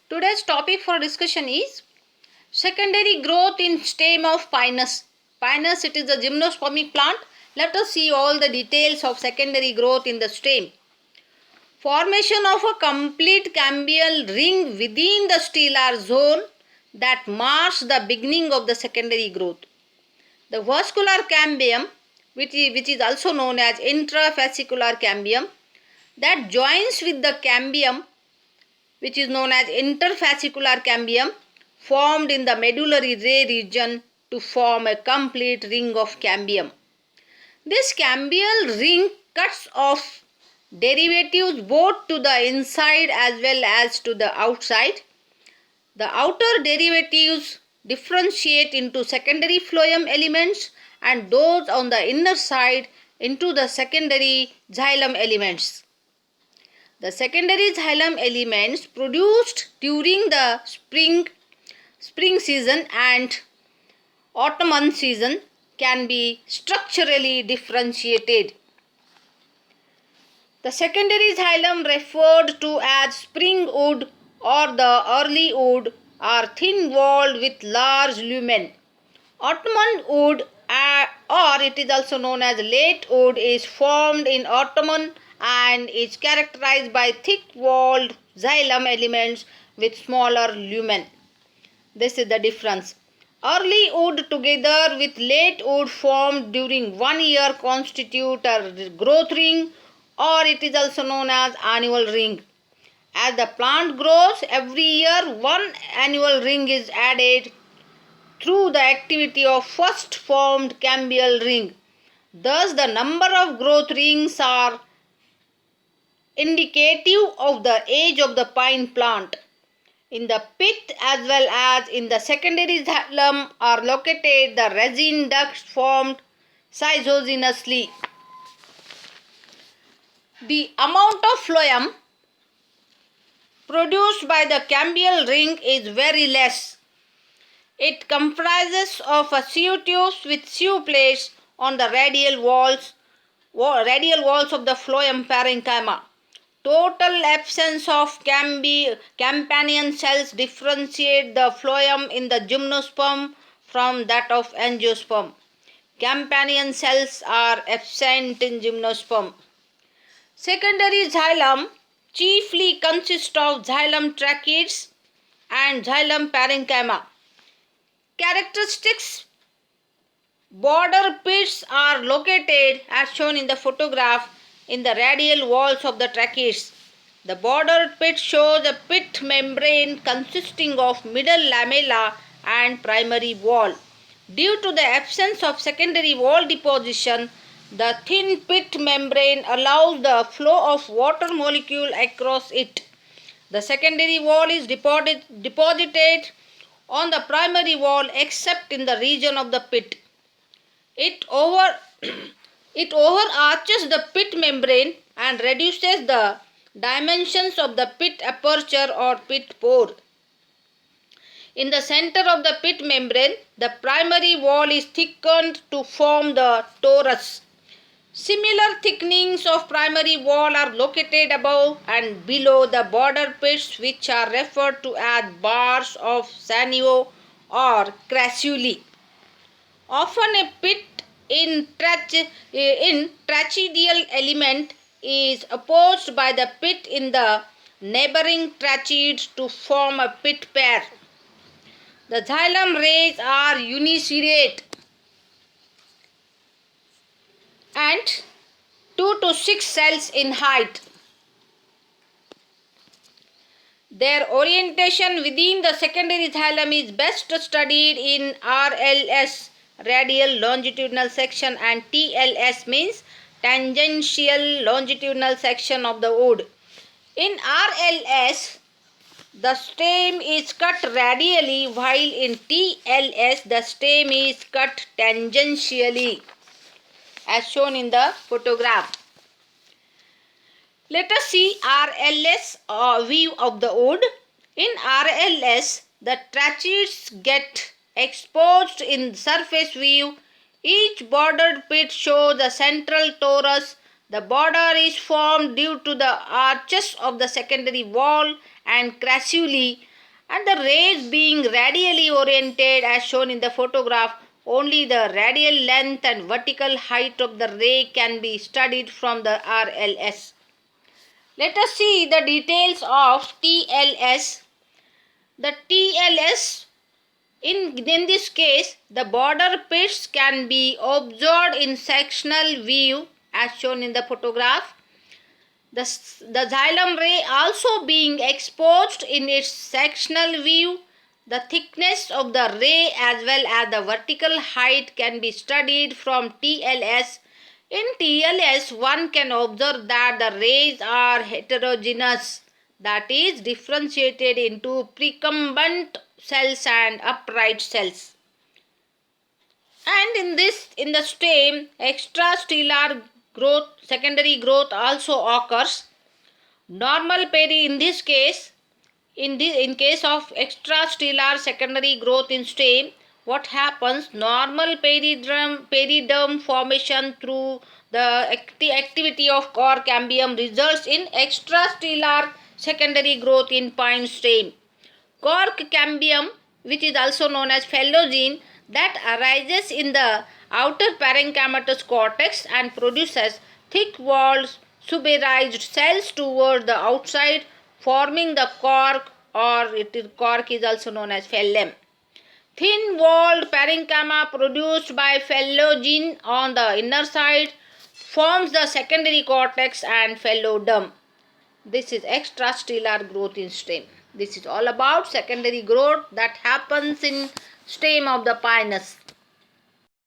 Today's topic for discussion is secondary growth in stem of Pinus. Pinus, it is a gymnospermic plant. Let us see all the details of secondary growth in the stem. Formation of a complete cambial ring within the stellar zone that marks the beginning of the secondary growth. The vascular cambium, which is also known as intrafascicular cambium, that joins with the cambium, which is known as interfascicular cambium, formed in the medullary ray region to form a complete ring of cambium. This cambial ring cuts off derivatives both to the inside as well as to the outside. The outer derivatives differentiate into secondary phloem elements and those on the inner side into the secondary xylem elements. The secondary xylem elements produced during the spring season and autumn season can be structurally differentiated. The secondary xylem, referred to as spring wood or the early wood, are thin-walled with large lumen. Autumn wood, or it is also known as late wood, is formed in autumn and is characterized by thick-walled xylem elements with smaller lumen. This is the difference. Early wood together with late wood formed during 1 year constitute a growth ring, or it is also known as annual ring. As the plant grows, every year one annual ring is added through the activity of first formed cambial ring. Thus, the number of growth rings are indicative of the age of the pine plant. In the pith as well as in the secondary xylem are located the resin ducts formed schizogenously. The amount of phloem produced by the cambial ring is very less. It comprises of a sieve tubes with sieve plates on the radial walls of the phloem parenchyma. Total absence of companion cells differentiate the phloem in the gymnosperm from that of angiosperm. Companion cells are absent in gymnosperm. Secondary xylem chiefly consists of xylem tracheids and xylem parenchyma. Characteristics: border pits are located as shown in the photograph in the radial walls of the tracheids. The border pit shows a pit membrane consisting of middle lamella and primary wall. Due to the absence of secondary wall deposition, the thin pit membrane allows the flow of water molecule across it. The secondary wall is deposited on the primary wall except in the region of the pit. It overarches the pit membrane and reduces the dimensions of the pit aperture or pit pore. In the center of the pit membrane, the primary wall is thickened to form the torus. Similar thickenings of primary wall are located above and below the border pits, which are referred to as bars of Sanyo or crassulae. Often a pit in tracheidal element is opposed by the pit in the neighboring tracheids to form a pit pair. The xylem rays are uniseriate and 2 to 6 cells in height. Their orientation within the secondary xylem is best studied in RLS, radial longitudinal section, and TLS means tangential longitudinal section of the wood. In RLS, the stem is cut radially, while in TLS, the stem is cut tangentially, as shown in the photograph. Let us see RLS view of the wood. In RLS, the tracheids get exposed in surface view. Each bordered pit shows a central torus. The border is formed due to the arches of the secondary wall and crassulae and the rays being radially oriented as shown in the photograph. Only the radial length and vertical height of the ray can be studied from the RLS. Let us see the details of TLS. The TLS, in this case, the border pits can be observed in sectional view as shown in the photograph. The xylem ray also being exposed in its sectional view. The thickness of the ray as well as the vertical height can be studied from TLS. In TLS, one can observe that the rays are heterogeneous, that is differentiated into precumbunt cells and upright cells. And in the stem, extrastellar growth, secondary growth also occurs. Normal in this case, in case of extrastellar secondary growth in stem, what happens? Normal periderm formation through the activity of cork cambium results in extrastellar secondary growth in pine stem. Cork cambium, which is also known as phylogeny, that arises in the outer parenchymatous cortex and produces thick-walled suberized cells toward the outside, forming the cork, or cork is also known as phylem. Thin-walled parenchyma produced by phylogeny on the inner side forms the secondary cortex and phylloderm. This is extrastellar growth in stem. This is all about secondary growth that happens in stem of the pinus.